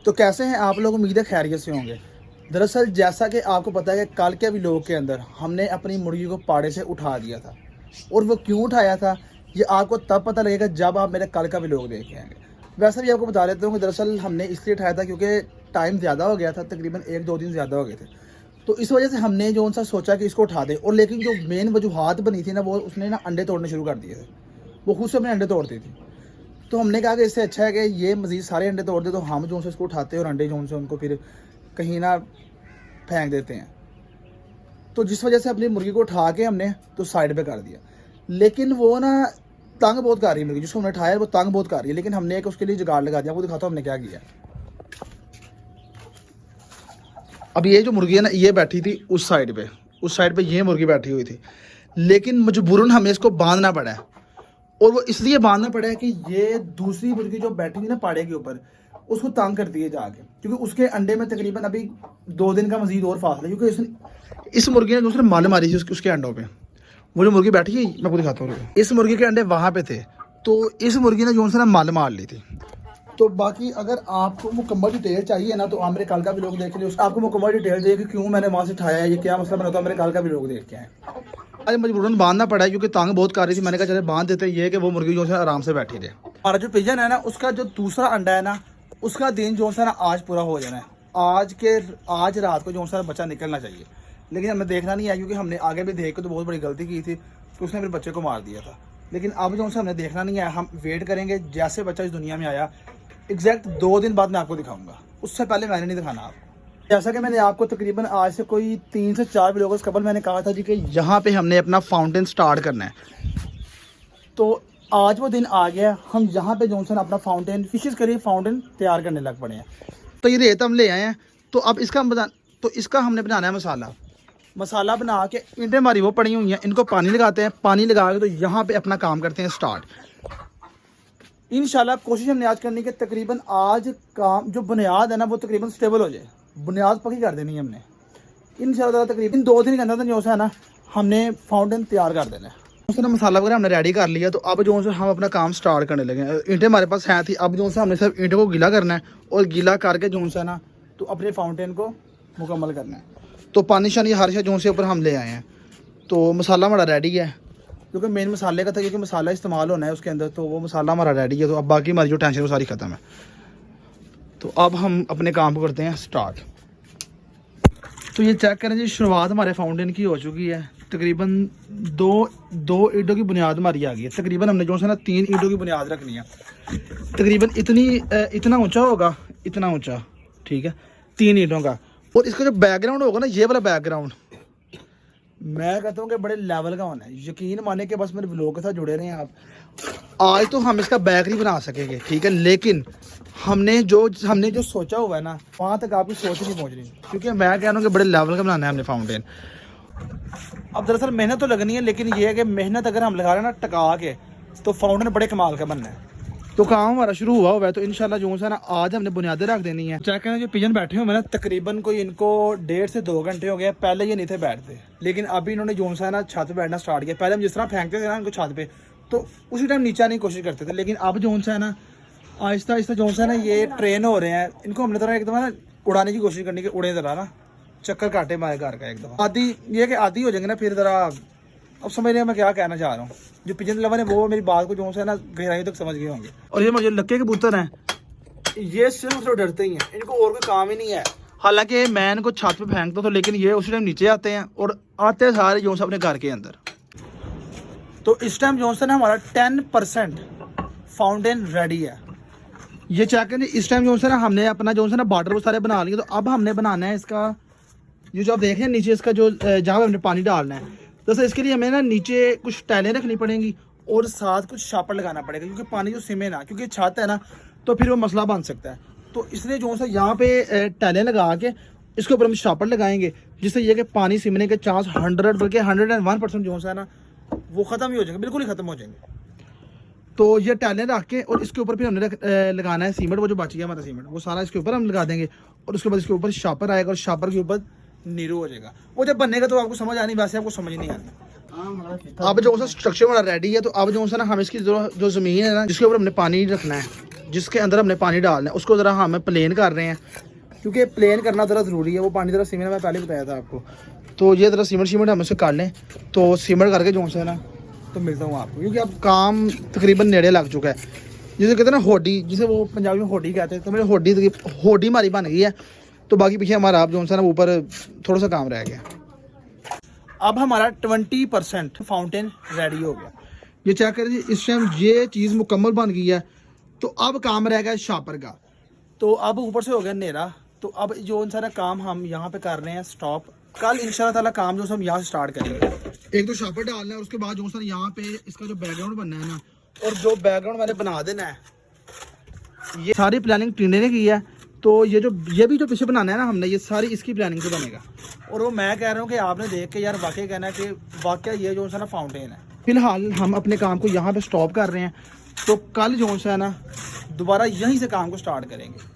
तो कैसे हैं आप लोग? उम्मीद है खैरियत से होंगे। दरअसल जैसा कि आपको पता है कि कल के व्लॉग के अंदर हमने अपनी मुर्गी को पाड़े से उठा दिया था, और वो क्यों उठाया था ये आपको तब पता लगेगा जब आप मेरे कल का व्लॉग देख के आएंगे। वैसे भी आपको बता देता हूँ कि दरअसल हमने इसलिए उठाया था क्योंकि टाइम ज़्यादा हो गया था, तकरीबन 1-2 दिन ज़्यादा हो गए थे। तो इस वजह से हमने जो उनसा सोचा कि इसको उठा दें, और लेकिन जो मेन वजूहत बनी थी ना, वो उसने ना अंडे तोड़ने शुरू कर दिए थे। वो खुद से अपने अंडे तोड़ती थी। तो हमने कहा कि इससे अच्छा है कि ये मज़ीद सारे अंडे तोड़ दे, तो हम जो से इसको उठाते हैं और अंडे जो से उनको फिर कहीं ना फेंक देते हैं। तो जिस वजह से अपनी मुर्गी को उठा के हमने तो साइड पे कर दिया। लेकिन वो ना तंग बहुत कर रही है मुर्गी, जिसको हमने उठाया वो तंग बहुत कर रही है। लेकिन हमने एक उसके लिए जुगाड़ लगा दिया, आपको दिखाता हूँ हमने क्या किया। अब ये जो मुर्गी है ना, ये बैठी थी उस साइड पे ये मुर्गी बैठी हुई थी, लेकिन मजबूरन हमें इसको बांधना पड़ा है। और वो इसलिए बांधना पड़ा है कि ये दूसरी मुर्गी जो बैठी हुई ना पाड़े के ऊपर, उसको तंग करती है जाके, क्योंकि उसके अंडे में तकरीबन अभी 2 दिन का मजीद और फासला है। क्योंकि इस मुर्गी ने दूसरे माल मारी थी उसके अंडों पे। वो जो मुर्गी बैठी है मैं आपको दिखाता हूँ, इस मुर्गी के अंडे वहाँ पे थे, तो इस मुर्गी ने जो है ना माल मार ली थी। तो बाकी अगर आपको मुकम्मल डिटेल चाहिए ना, तो आप मेरे कल का व्लॉग देख लीजिए, आपको मुकम्मल डिटेल चाहिए कि क्यों मैंने वहाँ से उठाया, ये क्या मसला बना, तो मेरे कल का व्लॉग देख के आए। आज मजबूरन बांधना पड़ा है क्योंकि तंग बहुत कर रही थी। मैंने कहा चले बांध देते, ये कि वो मुर्गी जो है आराम से बैठी रहे। हमारा जो पिजन है ना, उसका जो दूसरा अंडा है ना, उसका दिन जो है ना आज पूरा हो जाना है। आज रात को जो है बच्चा निकलना चाहिए, लेकिन हमें देखना नहीं है क्योंकि हमने आगे भी देख के तो बहुत बड़ी गलती की थी, तो उसने फिर बच्चे को मार दिया था। लेकिन अब जो हमने देखना नहीं है, हम वेट करेंगे जैसे बच्चा इस दुनिया में आया एग्जैक्ट 2 दिन बाद मैं आपको दिखाऊंगा, उससे पहले मैंने नहीं दिखाना आप। जैसा कि मैंने आपको तकरीबन आज से कोई 3 से 4 व्लॉग्स कबल मैंने कहा था जी कि यहाँ पे हमने अपना फाउंटेन स्टार्ट करना है। तो आज वो दिन आ गया, हम यहाँ पे जॉनसन अपना फाउंटेन फिशेस के लिए फाउंटेन तैयार करने लग पड़े हैं। तो ये रेत हम ले आए हैं, तो अब इसका हमने बनाना है मसाला बना के ईंटें हमारी वो पड़ी हुई हैं, इनको पानी लगाते हैं। पानी लगा के तो यहाँ पे अपना काम करते हैं स्टार्ट। इंशाल्लाह कोशिश हमने आज करनी कि तकरीबन आज काम जो बुनियाद है ना, वो तकरीबन स्टेबल हो जाए। बुनियाद पक्की कर देनी है हमने इंशाल्लाह। तकरीबन 2 दिन के अंदर जो है ना, हमने फाउंटेन तैयार कर देना है। उसने मसाला वगैरह हमने रेडी कर लिया, तो अब जो है हम अपना काम स्टार्ट करने लगे। ईंटें हमारे पास हैं थी, अब जो है हमने सिर्फ ईंटों को गीला करना है, और गीला करके जो है ना तो अपने फाउंटेन को मुकम्मल करना है। तो पानी शानी हर शे जो से ऊपर हम ले आए हैं। तो मसाला हमारा रेडी है, क्योंकि मेन मसाले का था, क्योंकि मसाला इस्तेमाल होना है उसके अंदर, तो वो मसाला हमारा रेडी है। तो अब बाकी हमारी जो टेंशन वो सारी ख़त्म है। तो अब हम अपने काम को करते हैं स्टार्ट। तो ये चेक करें जी, शुरुआत हमारे फाउंटेन की हो चुकी है। तकरीबन दो ईंटों की बुनियाद हमारी आ गई है। तकरीबन हमने जो है ना 3 ईंटों की बुनियाद रखनी है। तकरीबन इतना ऊंचा होगा, इतना ऊंचा, ठीक है, 3 ईंटों का। और इसका जो बैकग्राउंड होगा ना, ये वाला बैकग्राउंड मैं कहता हूँ कि बड़े लेवल का होना है। यकीन माने कि बस मेरे व्लॉग के साथ जुड़े रहे हैं आप। आज तो हम इसका बैक नहीं बना सकेंगे, ठीक है, लेकिन हमने जो सोचा हुआ है ना, वहाँ तक आपकी सोच नहीं पहुँच रही, क्योंकि मैं कह रहा हूँ कि बड़े लेवल का बनाना है हमने फाउंटेन। अब दरअसल मेहनत तो लगनी है, लेकिन ये है कि मेहनत अगर हम लगा रहे हैं ना टका के, तो फाउंटेन बड़े कमाल का बनना है। तो काम हमारा शुरू हुआ है। तो इंशाल्लाह जो है ना आज हमने बुनियादें रख देनी है। चेक करें जो पिजन बैठे हुए हैं ना, तकरीबन कोई इनको 1.5 से 2 घंटे हो गए। पहले ये नहीं थे बैठते, लेकिन अभी इन्होंने जो है ना छत पे बैठना स्टार्ट किया। पहले हम जिस तरह फेंकते थे ना इनको छत पे, तो उसी टाइम नीचे आने की कोशिश करते थे, लेकिन अब जो है ना आहिस्ता आहिस्ता जो है ना ये ट्रेन हो रहे हैं। इनको हमने तरह एकदम ना उड़ाने की कोशिश करनी कि उड़े ज़रा ना, चक्कर काटे मारे घर का एकदम। आदि ये कि आदि हो जाएंगे ना फिर ज़रा। अब समझ रहे मैं क्या कहना चाह रहा हूँ। जो पिजन लवर है वो मेरी बात को जो है ना गहराई तक समझ गए होंगे। और ये मुझे लक्के कबूतर हैं, ये सिर्फ तो डरते ही हैं, इनको और कोई काम ही नहीं है। हालांकि मैं इनको छत पे फेंकता था, लेकिन ये उसी टाइम नीचे आते हैं और आते सारे जो अपने घर के अंदर। तो इस टाइम जो है ना हमारा 10% फाउंटेन रेडी है। ये चेक करें, इस टाइम जो है ना हमने अपना जो है ना बॉर्डर वो सारे बना लिए। तो अब हमने बनाना है इसका, ये जो आप देख रहे हैं नीचे इसका जो जहाँ हमने पानी डालना है, तो इसके लिए हमें ना नीचे कुछ टाइलें रखनी पड़ेंगी और साथ कुछ शापर लगाना पड़ेगा, क्योंकि पानी जो सिमे ना, क्योंकि छत है ना, तो फिर वो मसला बन सकता है। तो इसलिए जो है यहाँ पे टाइलें लगा के इसके ऊपर हम शापर लगाएंगे, जिससे ये कि पानी सिमने के चांस 100 बल्कि 101% जो है ना वो ख़त्म ही हो जाएंगे, बिल्कुल ही ख़त्म हो जाएंगे। तो ये टाइलें रख के और इसके ऊपर फिर हमने लगाना है सीमेंट। वो जो बच गया हमारा सीमेंट, वो सारा इसके ऊपर हम लगा देंगे, और उसके बाद इसके ऊपर शापर आएगा, और शापर के ऊपर नीरू हो जाएगा। वो जब बनेगा तो आपको समझ आनी, वैसे आपको समझ नहीं आनी। अब जो है स्ट्रक्चर हमारा रेडी है। तो अब जो है ना हम इसकी जो ज़मीन है ना, जिसके ऊपर हमने पानी रखना है, जिसके अंदर हमने पानी डालना है उसको ज़रा हम प्लेन कर रहे हैं, क्योंकि प्लेन करना ज़रा ज़रूरी है। वो पानी ज़रा सीमेंट, मैं पहले बताया था आपको। तो ये ज़रा सीमेंट हम इसे कर लें, तो सीमेंट करके जो है ना तो मिलता हूँ आपको, क्योंकि अब काम तकरीबन नेड़े लग चुका है। जिसे कहते हैं ना होडी, जिसे वो पंजाबी में होडी कहते हैं, तो मेरी होडी हमारी बन गई है। तो बाकी पीछे हमारा आप जो है ना ऊपर थोड़ा सा काम रह गया। अब हमारा 20% फाउंटेन रेडी हो गया। ये चेक करिए, इस टाइम ये चीज़ मुकम्मल बन गई है। तो अब काम रह गया शापर का। तो अब ऊपर से हो गया नेरा। तो अब जो सारा काम हम यहाँ पे कर रहे हैं स्टॉप। कल इंशाल्लाह ताला काम जो हम यहाँ से स्टार्ट करेंगे। एक तो शापर डालना है, उसके बाद जो सर यहाँ पे इसका जो बैकग्राउंड बनना है ना, और जो बैकग्राउंड मैंने बना देना है, ये सारी प्लानिंग टीने ने की है। तो ये भी जो पीछे बनाना है ना हमने, ये सारी इसकी प्लानिंग से बनेगा। और वो मैं कह रहा हूँ कि आपने देख के यार वाकई कहना है कि वाकई ये जो है ना फाउंटेन है। फिलहाल हम अपने काम को यहाँ पे स्टॉप कर रहे हैं। तो कल जो है ना दोबारा यहीं से काम को स्टार्ट करेंगे।